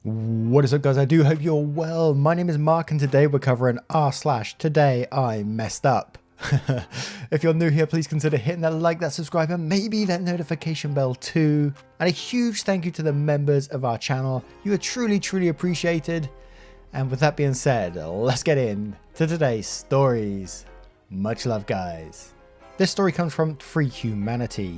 What is up, guys? I do hope you're well. My name is Mark and today we're covering r/today I messed up. If you're new here, please consider hitting that like, that subscribe, and maybe that notification bell too. And a huge thank you to the members of our channel. You are truly appreciated. And with that being said, let's get in to today's stories. Much love, guys. This story comes from Free Humanity.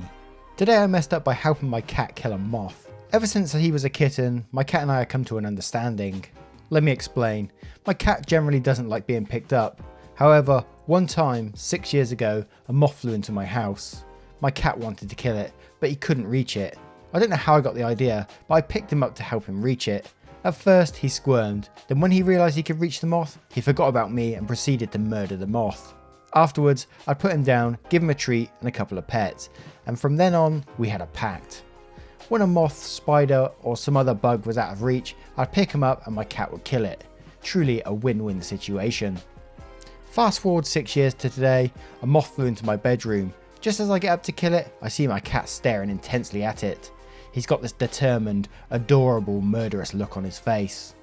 Today I messed up by helping my cat kill a moth. Ever since he was a kitten, my cat and I have come to an understanding. Let me explain. My cat generally doesn't like being picked up. However, one time, 6 years ago, a moth flew into my house. My cat wanted to kill it, but he couldn't reach it. I don't know how I got the idea, but I picked him up to help him reach it. At first, he squirmed. Then when he realised he could reach the moth, he forgot about me and proceeded to murder the moth. Afterwards, I'd put him down, give him a treat and a couple of pets. And from then on, we had a pact. When a moth, spider or some other bug was out of reach, I'd pick him up and my cat would kill it. Truly a win-win situation. Fast forward 6 years to today, a moth flew into my bedroom. Just as I get up to kill it, I see my cat staring intensely at it. He's got this determined, adorable, murderous look on his face.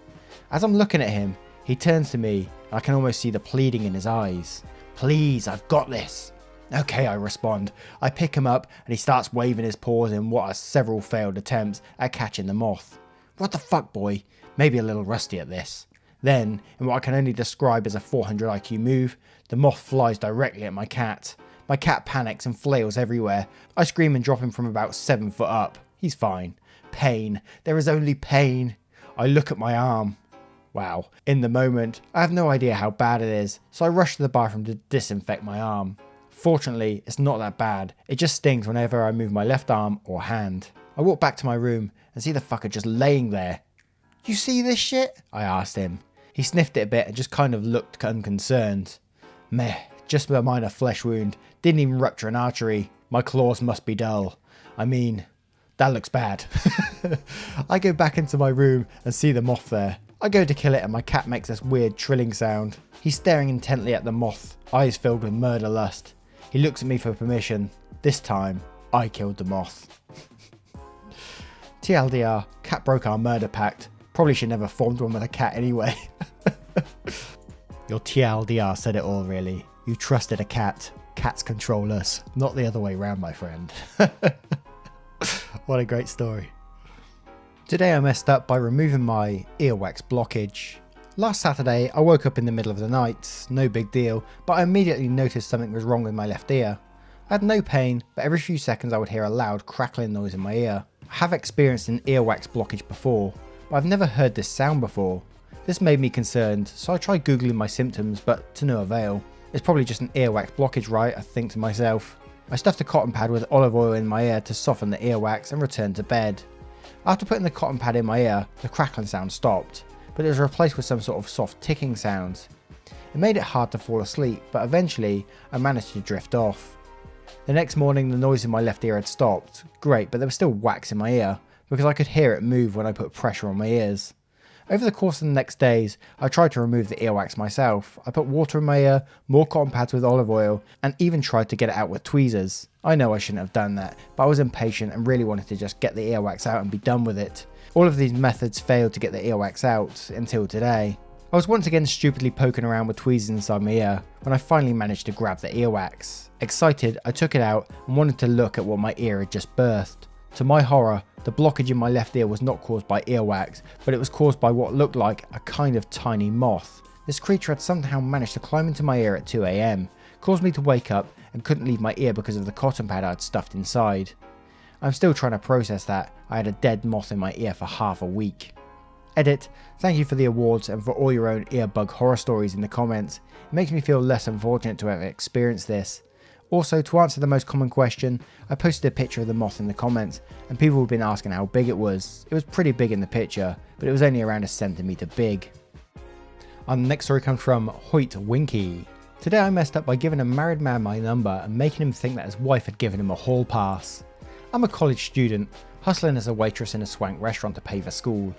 As I'm looking at him, he turns to me and I can almost see the pleading in his eyes. "Please, I've got this." "Okay," I respond. I pick him up and he starts waving his paws in what are several failed attempts at catching the moth. "What the fuck, boy?" Maybe a little rusty at this. Then, in what I can only describe as a 400 IQ move, the moth flies directly at my cat. My cat panics and flails everywhere. I scream and drop him from about 7 foot up. He's fine. Pain. There is only pain. I look at my arm. Wow. In the moment, I have no idea how bad it is, so I rush to the bathroom to disinfect my arm. Fortunately, it's not that bad. It just stings whenever I move my left arm or hand. I walk back to my room and see the fucker just laying there. "You see this shit?" I asked him. He sniffed it a bit and just kind of looked unconcerned. "Meh, just a minor flesh wound. Didn't even rupture an artery. My claws must be dull. I mean, that looks bad." I go back into my room and see the moth there. I go to kill it and my cat makes this weird trilling sound. He's staring intently at the moth, eyes filled with murder lust. He looks at me for permission. This time, I killed the moth. TLDR, cat broke our murder pact. Probably should never formed one with a cat anyway. Your TLDR said it all, really. You trusted a cat. Cats control us, not the other way around, my friend. What a great story. Today I messed up by removing my earwax blockage. Last Saturday, I woke up in the middle of the night, no big deal, but I immediately noticed something was wrong with my left ear. I had no pain, but every few seconds I would hear a loud crackling noise in my ear. I have experienced an earwax blockage before, but I've never heard this sound before. This made me concerned, so I tried googling my symptoms, but to no avail. It's probably just an earwax blockage, right? I think to myself. I stuffed a cotton pad with olive oil in my ear to soften the earwax and returned to bed. After putting the cotton pad in my ear, the crackling sound stopped, but it was replaced with some sort of soft ticking sounds. It made it hard to fall asleep, but eventually I managed to drift off. The next morning the noise in my left ear had stopped. Great, but there was still wax in my ear, because I could hear it move when I put pressure on my ears. Over the course of the next days, I tried to remove the earwax myself. I put water in my ear, more cotton pads with olive oil, and even tried to get it out with tweezers. I know I shouldn't have done that, but I was impatient and really wanted to just get the earwax out and be done with it. All of these methods failed to get the earwax out until today. I was once again stupidly poking around with tweezers inside my ear when I finally managed to grab the earwax. Excited, I took it out and wanted to look at what my ear had just birthed. To my horror, the blockage in my left ear was not caused by earwax, but it was caused by what looked like a kind of tiny moth. This creature had somehow managed to climb into my ear at 2 AM, caused me to wake up and couldn't leave my ear because of the cotton pad I'd stuffed inside. I'm still trying to process that. I had a dead moth in my ear for half a week. Edit, thank you for the awards and for all your own earbug horror stories in the comments. It makes me feel less unfortunate to have experienced this. Also, to answer the most common question, I posted a picture of the moth in the comments and people have been asking how big it was. It was pretty big in the picture, but it was only around a centimetre big. Our next story comes from Hoyt Winky. Today I messed up by giving a married man my number and making him think that his wife had given him a hall pass. I'm a college student, hustling as a waitress in a swank restaurant to pay for school.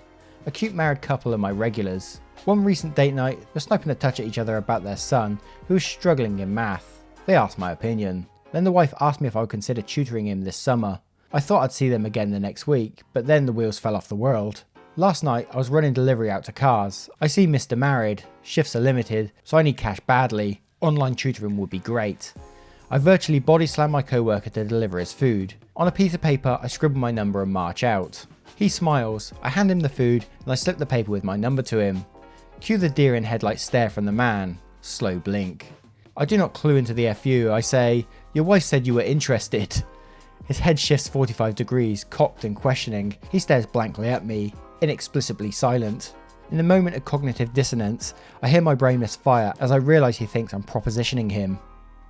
A cute married couple are my regulars. One recent date night, we're sniping a touch at each other about their son, who is struggling in math. They asked my opinion. Then the wife asked me if I would consider tutoring him this summer. I thought I'd see them again the next week, but then the wheels fell off the world. Last night I was running delivery out to cars. I see Mr. Married, shifts are limited, so I need cash badly. Online tutoring would be great. I virtually body slam my co-worker to deliver his food. On a piece of paper I scribble my number and march out. He smiles, I hand him the food and I slip the paper with my number to him. Cue the deer in headlights stare from the man. Slow blink. I do not clue into the FU. I say, your wife said you were interested. His head shifts 45 degrees, cocked and questioning. He stares blankly at me, inexplicably silent. In the moment of cognitive dissonance, I hear my brain misfire as I realise he thinks I'm propositioning him.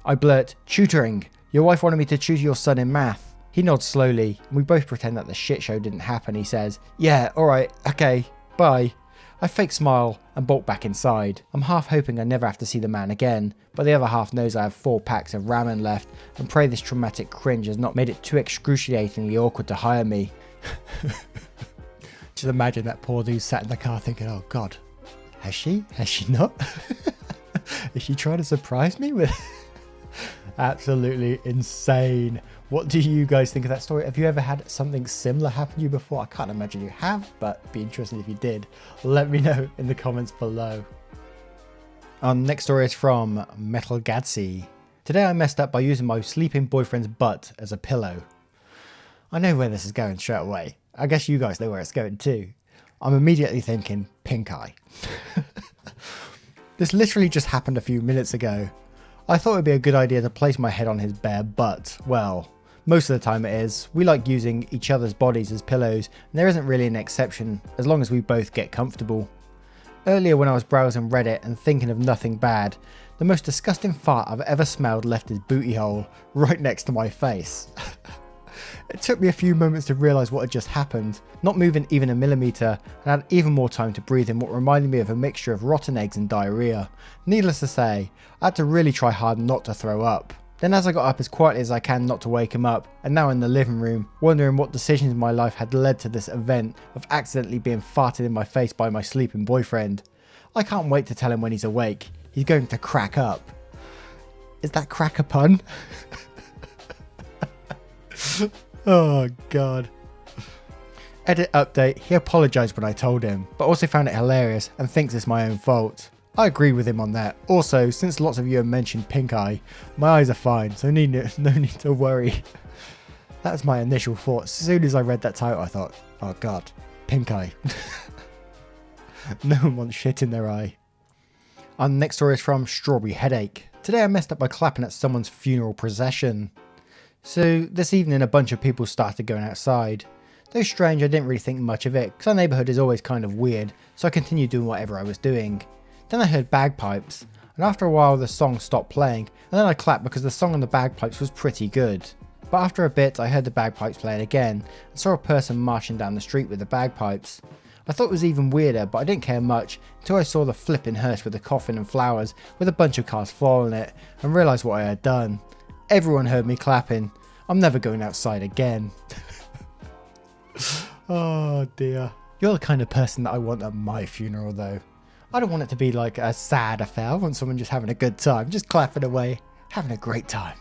I blurt, tutoring. Your wife wanted me to tutor your son in math. He nods slowly, and we both pretend that the shit show didn't happen. He says, yeah, alright, okay, bye. I fake smile and bolt back inside. I'm half hoping I never have to see the man again, but the other half knows I have 4 packs of ramen left and pray this traumatic cringe has not made it too excruciatingly awkward to hire me. Just imagine that poor dude sat in the car thinking, oh god, has she? Has she not? Is she trying to surprise me with... Absolutely insane. What do you guys think of that story? Have you ever had something similar happen to you before? I can't imagine you have, but it'd be interesting if you did. Let me know in the comments below. Our next story is from Metal Gadsy. Today I messed up by using my sleeping boyfriend's butt as a pillow. I know where this is going straight away. I guess you guys know where it's going too. I'm immediately thinking pink eye. This literally just happened a few minutes ago. I thought it would be a good idea to place my head on his bare butt. Well, most of the time it is. We like using each other's bodies as pillows, and there isn't really an exception, as long as we both get comfortable. Earlier when I was browsing Reddit and thinking of nothing bad, the most disgusting fart I've ever smelled left his booty hole, right next to my face. It took me a few moments to realise what had just happened, not moving even a millimetre, and had even more time to breathe in what reminded me of a mixture of rotten eggs and diarrhea. Needless to say, I had to really try hard not to throw up. Then as I got up as quietly as I can not to wake him up, and now in the living room, wondering what decisions in my life had led to this event of accidentally being farted in my face by my sleeping boyfriend. I can't wait to tell him when he's awake. He's going to crack up. Is that crack a pun? Oh god. Edit update, he apologised when I told him, but also found it hilarious and thinks it's my own fault. I agree with him on that. Also, since lots of you have mentioned pink eye, my eyes are fine, so no need to worry. That was my initial thought. As soon as I read that title I thought, oh god, pink eye. No one wants shit in their eye. Our next story is from Strawberry Headache. Today I messed up by clapping at someone's funeral procession. So this evening a bunch of people started going outside. Though strange, I didn't really think much of it because our neighbourhood is always kind of weird, so I continued doing whatever I was doing. Then I heard bagpipes, and after a while the song stopped playing, and then I clapped because the song on the bagpipes was pretty good. But after a bit I heard the bagpipes playing again, and saw a person marching down the street with the bagpipes. I thought it was even weirder, but I didn't care much until I saw the flipping hearse with the coffin and flowers with a bunch of cars following it, and realised what I had done. Everyone heard me clapping. I'm never going outside again. Oh dear. You're the kind of person that I want at my funeral though. I don't want it to be like a sad affair. I want someone just having a good time, just clapping away, having a great time.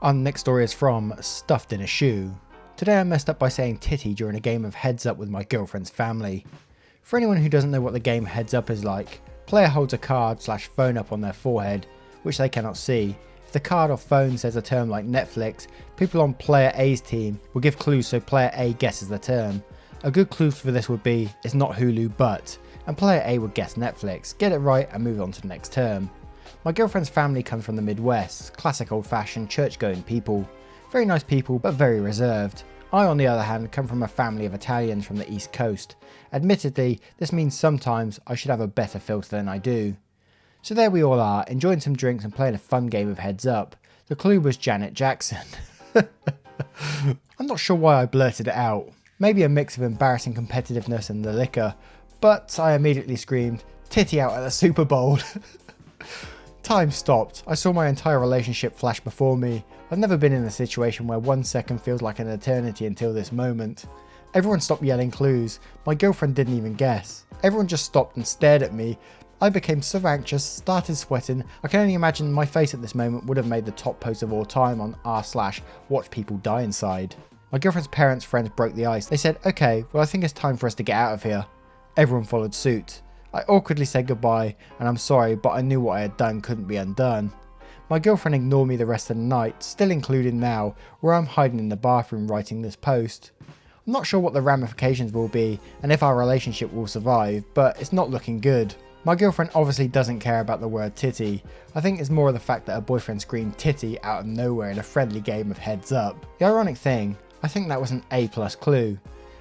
Our next story is from Stuffed in a Shoe. Today I messed up by saying titty during a game of Heads Up with my girlfriend's family. For anyone who doesn't know what the game Heads Up is like, player holds a card / phone up on their forehead, which they cannot see. If the card or phone says a term like Netflix, people on player A's team will give clues so player A guesses the term. A good clue for this would be, it's not Hulu but, and player A would guess Netflix, get it right and move on to the next term. My girlfriend's family comes from the Midwest, classic old-fashioned church-going people. Very nice people but very reserved. I on the other hand come from a family of Italians from the East Coast. Admittedly, this means sometimes I should have a better filter than I do. So there we all are, enjoying some drinks and playing a fun game of Heads Up. The clue was Janet Jackson. I'm not sure why I blurted it out. Maybe a mix of embarrassing competitiveness and the liquor, but I immediately screamed, "Titty out at the Super Bowl." Time stopped. I saw my entire relationship flash before me. I've never been in a situation where 1 second feels like an eternity until this moment. Everyone stopped yelling clues. My girlfriend didn't even guess. Everyone just stopped and stared at me. I became so anxious, started sweating. I can only imagine my face at this moment would have made the top post of all time on r/watch people die inside. My girlfriend's parents' friends broke the ice. They said, "Okay, well I think it's time for us to get out of here." Everyone followed suit. I awkwardly said goodbye and I'm sorry, but I knew what I had done couldn't be undone. My girlfriend ignored me the rest of the night, still included now, where I'm hiding in the bathroom writing this post. I'm not sure what the ramifications will be and if our relationship will survive, but it's not looking good. My girlfriend obviously doesn't care about the word titty. I think it's more of the fact that her boyfriend screamed titty out of nowhere in a friendly game of heads up. The ironic thing, I think that was an A+ clue.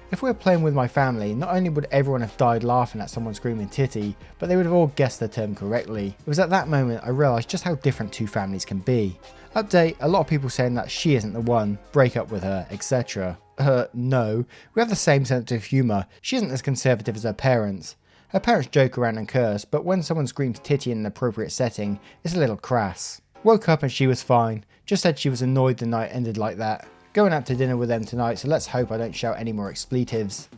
If we were playing with my family, not only would everyone have died laughing at someone screaming titty, but they would have all guessed the term correctly. It was at that moment I realised just how different two families can be. Update, a lot of people saying that she isn't the one, break up with her, etc. No, we have the same sense of humour. She isn't as conservative as her parents. Her parents joke around and curse, but when someone screams titty in an appropriate setting, it's a little crass. Woke up and she was fine, just said she was annoyed the night ended like that. Going out to dinner with them tonight, so let's hope I don't shout any more expletives.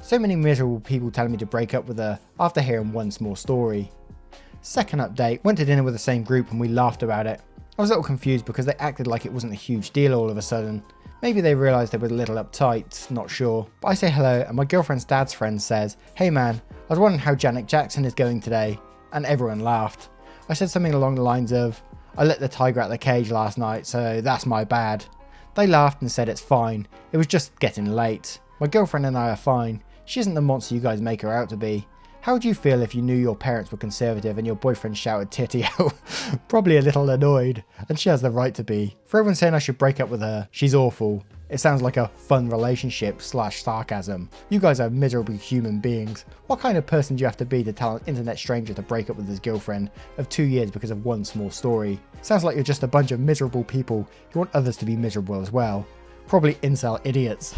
So many miserable people telling me to break up with her after hearing one small story. Second update, went to dinner with the same group and we laughed about it. I was a little confused because they acted like it wasn't a huge deal all of a sudden. Maybe they realised they were a little uptight, not sure. But I say hello and my girlfriend's dad's friend says, "Hey man, I was wondering how Janet Jackson is going today." And everyone laughed. I said something along the lines of, "I let the tiger out of the cage last night, so that's my bad." They laughed and said it's fine, it was just getting late. My girlfriend and I are fine, she isn't the monster you guys make her out to be. How would you feel if you knew your parents were conservative and your boyfriend shouted titty out? Probably a little annoyed, and she has the right to be. For everyone saying I should break up with her, she's awful. It sounds like a fun relationship / sarcasm. You guys are miserable human beings. What kind of person do you have to be to tell an internet stranger to break up with his girlfriend of 2 years because of one small story? Sounds like you're just a bunch of miserable people who want others to be miserable as well. Probably incel idiots.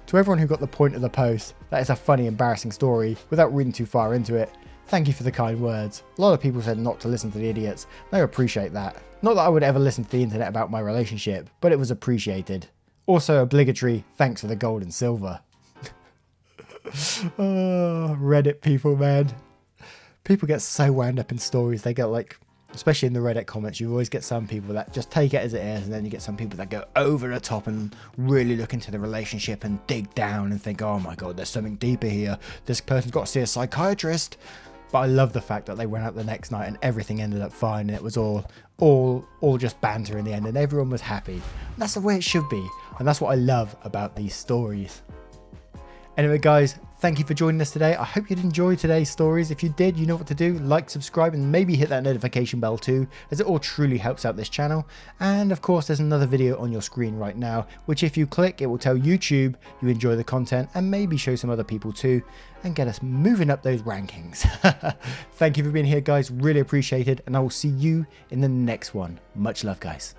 To everyone who got the point of the post, that is a funny, embarrassing story without reading too far into it. Thank you for the kind words. A lot of people said not to listen to the idiots, and I appreciate that. Not that I would ever listen to the internet about my relationship, but it was appreciated. Also obligatory, thanks for the gold and silver. Oh, Reddit people, man. People get so wound up in stories, they get like, especially in the Reddit comments, you always get some people that just take it as it is, and then you get some people that go over the top and really look into the relationship and dig down and think, oh my god, there's something deeper here. This person's got to see a psychiatrist. But I love the fact that they went out the next night and everything ended up fine, and it was all just banter in the end, and everyone was happy. And that's the way it should be, and that's what I love about these stories. Anyway guys, thank you for joining us today. I hope you'd enjoy today's stories. If you did, you know what to do. Like, subscribe, and maybe hit that notification bell too, as it all truly helps out this channel. And of course, there's another video on your screen right now, which if you click, it will tell YouTube you enjoy the content and maybe show some other people too, and get us moving up those rankings. Thank you for being here guys, really appreciate it, and I will see you in the next one. Much love guys.